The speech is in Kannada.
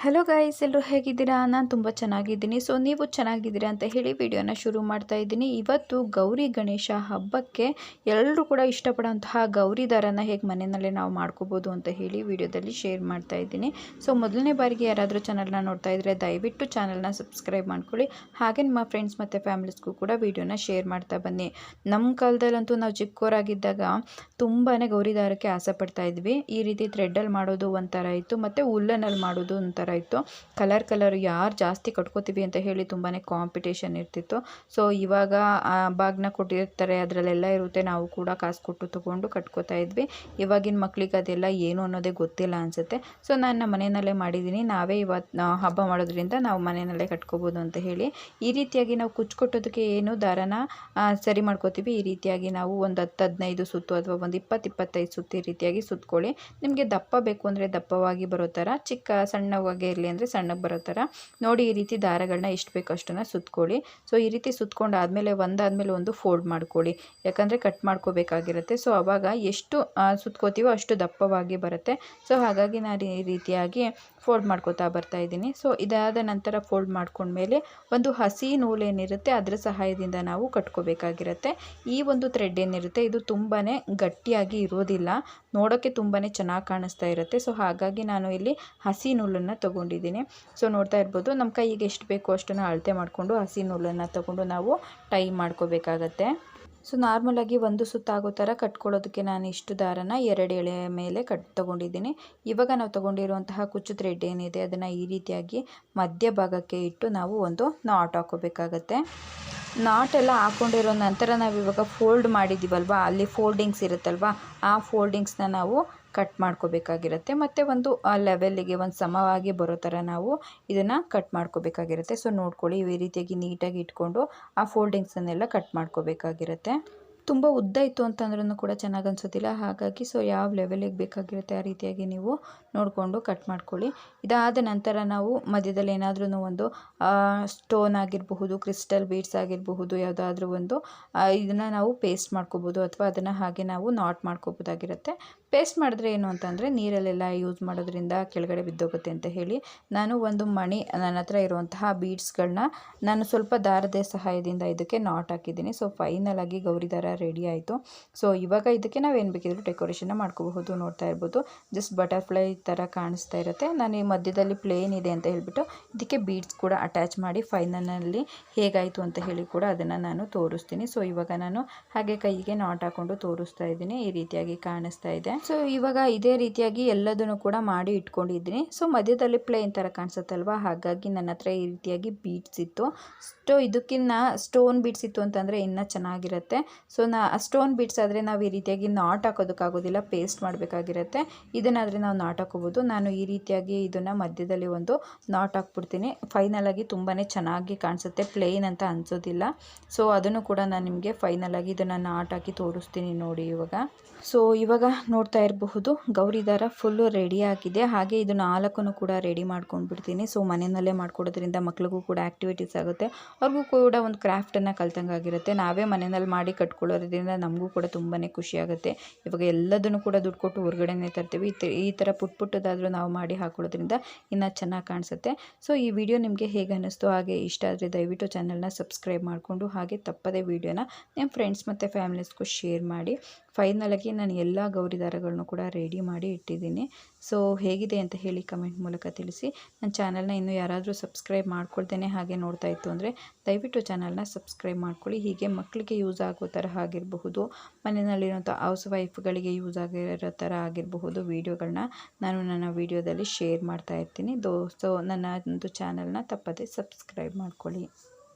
ಹಲೋ ಗೈಸ್, ಎಲ್ಲರೂ ಹೇಗಿದ್ದೀರಾ? ನಾನು ತುಂಬ ಚೆನ್ನಾಗಿದ್ದೀನಿ. ಸೊ ನೀವು ಚೆನ್ನಾಗಿದ್ದೀರಾ ಅಂತ ಹೇಳಿ ವಿಡಿಯೋನ ಶುರು ಮಾಡ್ತಾ ಇದ್ದೀನಿ. ಇವತ್ತು ಗೌರಿ ಗಣೇಶ ಹಬ್ಬಕ್ಕೆ ಎಲ್ಲರೂ ಕೂಡ ಇಷ್ಟಪಡುವಂತಹ ಗೌರಿ ದಾರನ ಹೇಗೆ ಮನೆಯಲ್ಲೇ ನಾವು ಮಾಡ್ಕೋಬೋದು ಅಂತ ಹೇಳಿ ವಿಡಿಯೋದಲ್ಲಿ ಶೇರ್ ಮಾಡ್ತಾ ಇದ್ದೀನಿ. ಸೊ ಮೊದಲನೇ ಬಾರಿಗೆ ಯಾರಾದರೂ ಚಾನಲ್ನ ನೋಡ್ತಾ ಇದ್ದರೆ ದಯವಿಟ್ಟು ಚಾನಲ್ನ ಸಬ್ಸ್ಕ್ರೈಬ್ ಮಾಡ್ಕೊಳ್ಳಿ. ಹಾಗೆ ನಿಮ್ಮ ಫ್ರೆಂಡ್ಸ್ ಮತ್ತು ಫ್ಯಾಮಿಲೀಸ್ಗೂ ಕೂಡ ವಿಡಿಯೋನ ಶೇರ್ ಮಾಡ್ತಾ ಬನ್ನಿ. ನಮ್ಮ ಕಾಲದಲ್ಲಂತೂ ನಾವು ಚಿಕ್ಕವರಾಗಿದ್ದಾಗ ತುಂಬಾ ಗೌರಿ ದಾರಕ್ಕೆ ಆಸೆ ಪಡ್ತಾ ಇದ್ವಿ. ಈ ರೀತಿ ಥ್ರೆಡ್ಡಲ್ಲಿ ಮಾಡೋದು ಒಂಥರ ಇತ್ತು, ಮತ್ತು ಉಲ್ಲನಲ್ಲಿ ಮಾಡೋದು ಒಂಥರ ಇತ್ತು. ಕಲರ್ ಯಾರು ಜಾಸ್ತಿ ಕಟ್ಕೋತೀವಿ ಅಂತ ಹೇಳಿ ತುಂಬಾ ಕಾಂಪಿಟೇಷನ್ ಇರ್ತಿತ್ತು. ಸೊ ಇವಾಗ ಬಾಗ್ನ ಕೊಟ್ಟಿರ್ತಾರೆ, ಅದರಲ್ಲೆಲ್ಲ ಇರುತ್ತೆ, ನಾವು ಕೂಡ ಕಾಸು ಕೊಟ್ಟು ತೊಗೊಂಡು ಕಟ್ಕೋತಾ ಇದ್ವಿ. ಇವಾಗಿನ ಮಕ್ಳಿಗೆ ಅದೆಲ್ಲ ಏನು ಅನ್ನೋದೇ ಗೊತ್ತಿಲ್ಲ ಅನಿಸುತ್ತೆ. ಸೊ ನಾನು ಮನೆಯಲ್ಲೇ ಮಾಡಿದ್ದೀನಿ. ನಾವೇ ಇವತ್ತು ಹಬ್ಬ ಮಾಡೋದ್ರಿಂದ ನಾವು ಮನೆಯಲ್ಲೇ ಕಟ್ಕೋಬೋದು ಅಂತ ಹೇಳಿ ಈ ರೀತಿಯಾಗಿ ನಾವು ಕುಚ್ಕೊಟ್ಟೋದಕ್ಕೆ ಏನು ದಾರನ ಸರಿ ಮಾಡ್ಕೋತೀವಿ. ಈ ರೀತಿಯಾಗಿ ನಾವು ಒಂದು 10-15 ಸುತ್ತು ಅಥವಾ ಒಂದು 20-25 ಸುತ್ತು ಈ ರೀತಿಯಾಗಿ ಸುತ್ಕೊಳ್ಳಿ. ನಿಮಗೆ ದಪ್ಪ ಬೇಕು ಅಂದರೆ ದಪ್ಪವಾಗಿ ಬರೋ ಥರ, ಸಣ್ಣವಾಗಿ ಇರಲಿ ಅಂದರೆ ಸಣ್ಣಗೆ ಬರೋ ಥರ ನೋಡಿ. ಈ ರೀತಿ ದಾರಗಳನ್ನ ಎಷ್ಟು ಬೇಕೋ ಅಷ್ಟನ್ನು ಸುತ್ಕೊಳ್ಳಿ. ಸೊ ಈ ರೀತಿ ಸುತ್ಕೊಂಡಾದಮೇಲೆ ಒಂದಾದಮೇಲೆ ಒಂದು ಫೋಲ್ಡ್ ಮಾಡ್ಕೊಳ್ಳಿ, ಯಾಕಂದರೆ ಕಟ್ ಮಾಡ್ಕೋಬೇಕಾಗಿರುತ್ತೆ. ಸೊ ಆವಾಗ ಎಷ್ಟು ಸುತ್ಕೋತೀವೋ ಅಷ್ಟು ದಪ್ಪವಾಗಿ ಬರುತ್ತೆ. ಸೊ ಹಾಗಾಗಿ ನಾನು ಈ ರೀತಿಯಾಗಿ ಫೋಲ್ಡ್ ಮಾಡ್ಕೋತಾ ಬರ್ತಾ ಇದ್ದೀನಿ. ಸೊ ಇದಾದ ನಂತರ ಫೋಲ್ಡ್ ಮಾಡ್ಕೊಂಡ್ಮೇಲೆ ಒಂದು ಹಸಿ ನೂಲೇನಿರುತ್ತೆ ಅದರ ಸಹಾಯದಿಂದ ನಾವು ಕಟ್ಕೋಬೇಕಾಗಿರುತ್ತೆ. ಈ ಒಂದು ಥ್ರೆಡ್ ಏನಿರುತ್ತೆ ಇದು ತುಂಬಾ ಗಟ್ಟಿಯಾಗಿ ಇರೋದಿಲ್ಲ, ನೋಡೋಕ್ಕೆ ತುಂಬಾ ಚೆನ್ನಾಗಿ ಕಾಣಿಸ್ತಾ ಇರುತ್ತೆ. ಸೊ ಹಾಗಾಗಿ ನಾನು ಇಲ್ಲಿ ಹಸಿ ನೂಲನ್ನು ತೊಗೊಂಡಿದ್ದೀನಿ. ಸೊ ನೋಡ್ತಾ ಇರ್ಬೋದು, ನಮ್ಮ ಕೈಗೆ ಎಷ್ಟು ಬೇಕೋ ಅಷ್ಟನ್ನು ಅಳತೆ ಮಾಡಿಕೊಂಡು ಹಸಿ ನೂಲನ್ನು ತೊಗೊಂಡು ನಾವು ಟೈ ಮಾಡ್ಕೋಬೇಕಾಗತ್ತೆ. ಸೊ ನಾರ್ಮಲಾಗಿ ಒಂದು ಸುತ್ತಾಗೋ ಥರ ಕಟ್ಕೊಳ್ಳೋದಕ್ಕೆ ನಾನು ಇಷ್ಟು ದಾರನ 2 ಎಳೆ ಮೇಲೆ ತೊಗೊಂಡಿದ್ದೀನಿ. ಇವಾಗ ನಾವು ತೊಗೊಂಡಿರುವಂತಹ ಕುಚ್ಚು ಥ್ರೆಡ್ ಏನಿದೆ ಅದನ್ನು ಈ ರೀತಿಯಾಗಿ ಮಧ್ಯಭಾಗಕ್ಕೆ ಇಟ್ಟು ನಾವು ಒಂದು ನಾಟ್ ಹಾಕೋಬೇಕಾಗತ್ತೆ. ನಾಟೆಲ್ಲ ಹಾಕ್ಕೊಂಡಿರೋ ನಂತರ ನಾವು ಇವಾಗ ಫೋಲ್ಡ್ ಮಾಡಿದ್ದೀವಲ್ವ, ಅಲ್ಲಿ ಫೋಲ್ಡಿಂಗ್ಸ್ ಇರುತ್ತಲ್ವ, ಆ ಫೋಲ್ಡಿಂಗ್ಸ್ನ ನಾವು ಕಟ್ ಮಾಡ್ಕೋಬೇಕಾಗಿರುತ್ತೆ. ಮತ್ತು ಒಂದು ಲೆವೆಲ್ಲಿಗೆ ಒಂದು ಸಮವಾಗಿ ಬರೋ ಥರ ನಾವು ಇದನ್ನು ಕಟ್ ಮಾಡ್ಕೋಬೇಕಾಗಿರುತ್ತೆ. ಸೊ ನೋಡ್ಕೊಳ್ಳಿ, ಈ ರೀತಿಯಾಗಿ ನೀಟಾಗಿ ಇಟ್ಕೊಂಡು ಆ ಫೋಲ್ಡಿಂಗ್ಸನ್ನೆಲ್ಲ ಕಟ್ ಮಾಡ್ಕೋಬೇಕಾಗಿರುತ್ತೆ. ತುಂಬ ಉದ್ದ ಇತ್ತು ಅಂತಂದ್ರೂ ಕೂಡ ಚೆನ್ನಾಗಿ ಅನಿಸೋದಿಲ್ಲ. ಹಾಗಾಗಿ ಸೊ ಯಾವ ಲೆವೆಲಿಗೆ ಬೇಕಾಗಿರುತ್ತೆ ಆ ರೀತಿಯಾಗಿ ನೀವು ನೋಡಿಕೊಂಡು ಕಟ್ ಮಾಡ್ಕೊಳ್ಳಿ. ಇದಾದ ನಂತರ ನಾವು ಮಧ್ಯದಲ್ಲಿ ಏನಾದ್ರೂ ಒಂದು ಸ್ಟೋನ್ ಆಗಿರಬಹುದು, ಕ್ರಿಸ್ಟಲ್ ಬೀಡ್ಸ್ ಆಗಿರಬಹುದು, ಯಾವುದಾದ್ರೂ ಒಂದು ಇದನ್ನು ನಾವು ಪೇಸ್ಟ್ ಮಾಡ್ಕೋಬೋದು, ಅಥವಾ ಅದನ್ನು ಹಾಗೆ ನಾವು ನಾಟ್ ಮಾಡ್ಕೋಬೋದಾಗಿರುತ್ತೆ. ಪೇಸ್ಟ್ ಮಾಡಿದ್ರೆ ಏನು ಅಂತಂದರೆ ನೀರಲ್ಲೆಲ್ಲ ಯೂಸ್ ಮಾಡೋದ್ರಿಂದ ಕೆಳಗಡೆ ಬಿದ್ದೋಗುತ್ತೆ ಅಂತ ಹೇಳಿ ನಾನು ಒಂದು ಮಣಿ, ನನ್ನ ಹತ್ರ ಇರುವಂತಹ ಬೀಡ್ಸ್ಗಳನ್ನ ನಾನು ಸ್ವಲ್ಪ ದಾರದ ಸಹಾಯದಿಂದ ಇದಕ್ಕೆ ನಾಟ್ ಹಾಕಿದ್ದೀನಿ. ಸೊ ಫೈನಲ್ ಆಗಿ ಗೌರಿ ದಾರ ರೆಡಿ ಆಯಿತು. ಸೊ ಇವಾಗ ಇದಕ್ಕೆ ನಾವೇನು ಬೇಕಿದ್ರೂ ಡೆಕೋರೇಷನ್ನ ಮಾಡ್ಕೋಬಹುದು. ನೋಡ್ತಾ ಇರ್ಬೋದು, ಜಸ್ಟ್ ಬಟರ್ಫ್ಲೈ ಥರ ಕಾಣಿಸ್ತಾ ಇರುತ್ತೆ. ನಾನು ಈ ಮಧ್ಯದಲ್ಲಿ ಪ್ಲೇನ್ ಇದೆ ಅಂತ ಹೇಳಿಬಿಟ್ಟು ಇದಕ್ಕೆ ಬೀಡ್ಸ್ ಕೂಡ ಅಟ್ಯಾಚ್ ಮಾಡಿ ಫೈನಲ್ನಲ್ಲಿ ಹೇಗಾಯಿತು ಅಂತ ಹೇಳಿ ಕೂಡ ಅದನ್ನು ನಾನು ತೋರಿಸ್ತೀನಿ. ಸೊ ಇವಾಗ ನಾನು ಹಾಗೆ ಕೈಗೆ ನಾಟ್ ಹಾಕ್ಕೊಂಡು ತೋರಿಸ್ತಾ ಇದ್ದೀನಿ. ಈ ರೀತಿಯಾಗಿ ಕಾಣಿಸ್ತಾ ಇದೆ. ಸೊ ಇವಾಗ ಇದೇ ರೀತಿಯಾಗಿ ಎಲ್ಲದನ್ನು ಕೂಡ ಮಾಡಿ ಇಟ್ಕೊಂಡಿದ್ದೀನಿ. ಸೊ ಮಧ್ಯದಲ್ಲಿ ಪ್ಲೇನ್ ಥರ ಕಾಣಿಸುತ್ತಲ್ವ, ಹಾಗಾಗಿ ನನ್ನ ಹತ್ರ ಈ ರೀತಿಯಾಗಿ ಬೀಡ್ಸ್ ಇತ್ತು. ಇದಕ್ಕಿನ್ನ ಸ್ಟೋನ್ ಬೀಡ್ಸ್ ಇತ್ತು ಅಂತಂದರೆ ಇನ್ನೂ ಚೆನ್ನಾಗಿರುತ್ತೆ. ಸೊ ಸ್ಟೋನ್ ಬೀಡ್ಸ್ ಆದರೆ ನಾವು ಈ ರೀತಿಯಾಗಿ ನಾಟ್ ಹಾಕೋದಕ್ಕಾಗೋದಿಲ್ಲ, ಪೇಸ್ಟ್ ಮಾಡಬೇಕಾಗಿರುತ್ತೆ. ಇದನ್ನಾದರೆ ನಾವು ನಾಟ್ ಹಾಕೋಬೋದು. ನಾನು ಈ ರೀತಿಯಾಗಿ ಇದನ್ನು ಮಧ್ಯದಲ್ಲಿ ಒಂದು ನಾಟ್ ಹಾಕ್ಬಿಡ್ತೀನಿ. ಫೈನಲಾಗಿ ತುಂಬಾ ಚೆನ್ನಾಗಿ ಕಾಣಿಸುತ್ತೆ, ಪ್ಲೇನ್ ಅಂತ ಅನಿಸೋದಿಲ್ಲ. ಸೊ ಅದನ್ನು ಕೂಡ ನಾನು ನಿಮಗೆ ಫೈನಲಾಗಿ ಇದನ್ನು ನಾಟ್ ಹಾಕಿ ತೋರಿಸ್ತೀನಿ ನೋಡಿ ಇವಾಗ. ಸೊ ಇವಾಗ ನೋಡ್ತಾ ಇರಬಹುದು, ಗೌರಿ ದಾರ ಫುಲ್ಲು ರೆಡಿ ಆಗಿದೆ. ಹಾಗೆ ಇದು 4 ಕೂಡ ರೆಡಿ ಮಾಡ್ಕೊಂಡ್ಬಿಡ್ತೀನಿ. ಸೊ ಮನೆಯಲ್ಲೇ ಮಾಡ್ಕೊಡೋದ್ರಿಂದ ಮಕ್ಳಿಗೂ ಕೂಡ ಆ್ಯಕ್ಟಿವಿಟೀಸ್ ಆಗುತ್ತೆ, ಅವ್ರಿಗೂ ಕೂಡ ಒಂದು ಕ್ರಾಫ್ಟನ್ನು ಕಲ್ತಂಗೆ ಆಗಿರುತ್ತೆ. ನಾವೇ ಮನೆಯಲ್ಲಿ ಮಾಡಿ ಕಟ್ಕೊಳ್ಳೋದ್ರಿಂದ ನಮಗೂ ಕೂಡ ತುಂಬಾ ಖುಷಿ ಆಗುತ್ತೆ. ಇವಾಗ ಎಲ್ಲದನ್ನು ಕೂಡ ದುಡ್ಡು ಕೊಟ್ಟು ಹೊರಗಡೆನೇ ತರ್ತೀವಿ. ಈ ಥರ ಪುಟ್ಟದಾದರೂ ನಾವು ಮಾಡಿ ಹಾಕೊಳ್ಳೋದ್ರಿಂದ ಇನ್ನೂ ಚೆನ್ನಾಗಿ ಕಾಣಿಸುತ್ತೆ. ಸೊ ಈ ವಿಡಿಯೋ ನಿಮಗೆ ಹೇಗೆ ಅನ್ನಿಸ್ತು, ಹಾಗೆ ಇಷ್ಟ ಆದರೆ ದಯವಿಟ್ಟು ಚಾನಲ್ನ ಸಬ್ಸ್ಕ್ರೈಬ್ ಮಾಡಿಕೊಂಡು ಹಾಗೆ ತಪ್ಪದೇ ವಿಡಿಯೋನ ನಿಮ್ಮ ಫ್ರೆಂಡ್ಸ್ ಮತ್ತು ಫ್ಯಾಮಿಲೀಸ್ಗೂ ಶೇರ್ ಮಾಡಿ. ಫೈನಲಾಗಿ ನಾನು ಎಲ್ಲ ಗೌರಿ ದಾರಗಳನ್ನು ಕೂಡ ರೆಡಿ ಮಾಡಿ ಇಟ್ಟಿದ್ದೀನಿ. ಸೊ ಹೇಗಿದೆ ಅಂತ ಹೇಳಿ ಕಮೆಂಟ್ ಮೂಲಕ ತಿಳಿಸಿ. ನನ್ನ ಚಾನಲ್ನ ಇನ್ನೂ ಯಾರಾದರೂ ಸಬ್ಸ್ಕ್ರೈಬ್ ಮಾಡ್ಕೊಳ್ತೇನೆ ಹಾಗೆ ನೋಡ್ತಾ ಇತ್ತು ಅಂದರೆ ದಯವಿಟ್ಟು ಚಾನಲ್ನ ಸಬ್ಸ್ಕ್ರೈಬ್ ಮಾಡ್ಕೊಳ್ಳಿ. ಹೀಗೆ ಮಕ್ಕಳಿಗೆ ಯೂಸ್ ಆಗೋ ಥರ ಆಗಿರಬಹುದು, ಮನೆಯಲ್ಲಿರುವಂಥ ಹೌಸ್ ವೈಫ್ಗಳಿಗೆ ಯೂಸ್ ಆಗಿರೋ ಥರ ಆಗಿರಬಹುದು ವಿಡಿಯೋಗಳನ್ನ ನಾನು ನನ್ನ ವಿಡಿಯೋದಲ್ಲಿ ಶೇರ್ ಮಾಡ್ತಾ ಇರ್ತೀನಿ. ಸೊ ನನ್ನ ಒಂದು ಚಾನಲ್ನ ತಪ್ಪದೇ ಸಬ್ಸ್ಕ್ರೈಬ್ ಮಾಡ್ಕೊಳ್ಳಿ.